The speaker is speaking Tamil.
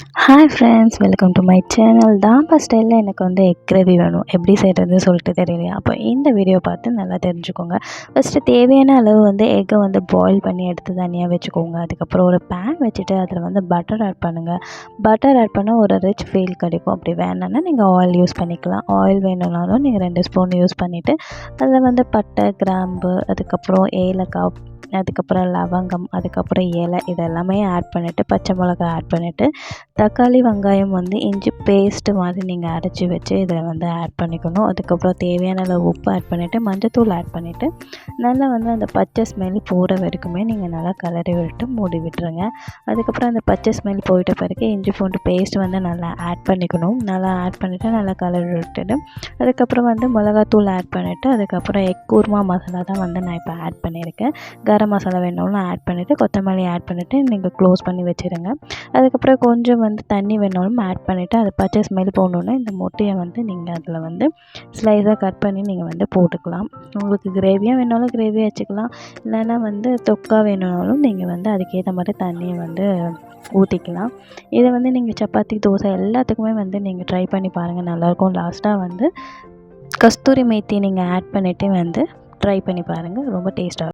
Hi friends, welcome to my channel. தாம்பா ஸ்டைலில் எனக்கு வந்து எக் கிரேவி வேணும். எப்படி செய்கிறதுன்னு சொல்லிட்டு தெரியலையா? அப்போ இந்த வீடியோ பார்த்து நல்லா தெரிஞ்சுக்கோங்க. ஃபஸ்ட்டு தேவையான அளவு வந்து எக்கை வந்து பாயில் பண்ணி எடுத்து தனியாக வச்சுக்கோங்க. அதுக்கப்புறம் ஒரு பேன் வச்சுட்டு அதில் வந்து பட்டர் ஆட் பண்ணுங்கள். பட்டர் ஆட் பண்ணால் ஒரு ரிச் ஃபீல் கிடைக்கும். அப்படி வேணும்னா நீங்கள் ஆயில் யூஸ் பண்ணிக்கலாம். ஆயில் வேணும்னாலும் நீங்கள் 2 ஸ்பூன் யூஸ் பண்ணிவிட்டு அதில் வந்து பட்டை, கிராம்பு, அதுக்கப்புறம் ஏலக்காய், அதுக்கப்புறம் லவங்கம், அதுக்கப்புறம் இலை இதெல்லாமே ஆட் பண்ணிவிட்டு பச்சை மிளகா ஆட் பண்ணிவிட்டு தக்காளி, வெங்காயம் வந்து இஞ்சி பேஸ்ட்டு மாதிரி நீங்கள் அரைச்சி வச்சு இதில் வந்து ஆட் பண்ணிக்கணும். அதுக்கப்புறம் தேவையான அளவு உப்பு ஆட் பண்ணிவிட்டு மஞ்சத்தூள் ஆட் பண்ணிவிட்டு நல்லா வந்து அந்த பச்சை ஸ்மெல் போகிற வரைக்குமே நீங்கள் நல்லா கலரி விட்டு மூடி விட்டுருங்க. அதுக்கப்புறம் அந்த பச்சை ஸ்மெல் போயிட்ட பிறகு இஞ்சி பூண்டு பேஸ்ட் வந்து நல்லா ஆட் பண்ணிக்கணும். நல்லா ஆட் பண்ணிவிட்டு நல்லா கலரி விட்டுட்டு அதுக்கப்புறம் வந்து மிளகாத்தூள் ஆட் பண்ணிவிட்டு அதுக்கப்புறம் எக் குருமா மசாலா தான் வந்து நான் இப்போ ஆட் பண்ணியிருக்கேன். கரம் மசாலா வேணும்னாலும் ஆட் பண்ணிவிட்டு கொத்தமல்லி ஆட் பண்ணிவிட்டு நீங்கள் க்ளோஸ் பண்ணி வச்சுருங்க. அதுக்கப்புறம் கொஞ்சம் வந்து தண்ணி வேணாலும் ஆட் பண்ணிவிட்டு அது பச்சை ஸ்மெல் போகணுன்னா இந்த முட்டையை வந்து நீங்கள் அதில் வந்து ஸ்லைஸாக கட் பண்ணி நீங்கள் வந்து போட்டுக்கலாம். உங்களுக்கு கிரேவியாக வேணாலும் கிரேவியாக வச்சுக்கலாம். இல்லைன்னா வந்து தொக்கா வேணும்னாலும் நீங்கள் வந்து அதுக்கேற்ற மாதிரி தண்ணியை வந்து ஊற்றிக்கலாம். இதை வந்து நீங்கள் சப்பாத்தி, தோசை எல்லாத்துக்குமே வந்து நீங்கள் ட்ரை பண்ணி பாருங்கள், நல்லாயிருக்கும். லாஸ்ட்டாக வந்து கஸ்தூரி மேத்தி நீங்கள் ஆட் பண்ணிவிட்டு வந்து ட்ரை பண்ணி பாருங்கள், ரொம்ப டேஸ்ட்டாக இருக்கும்.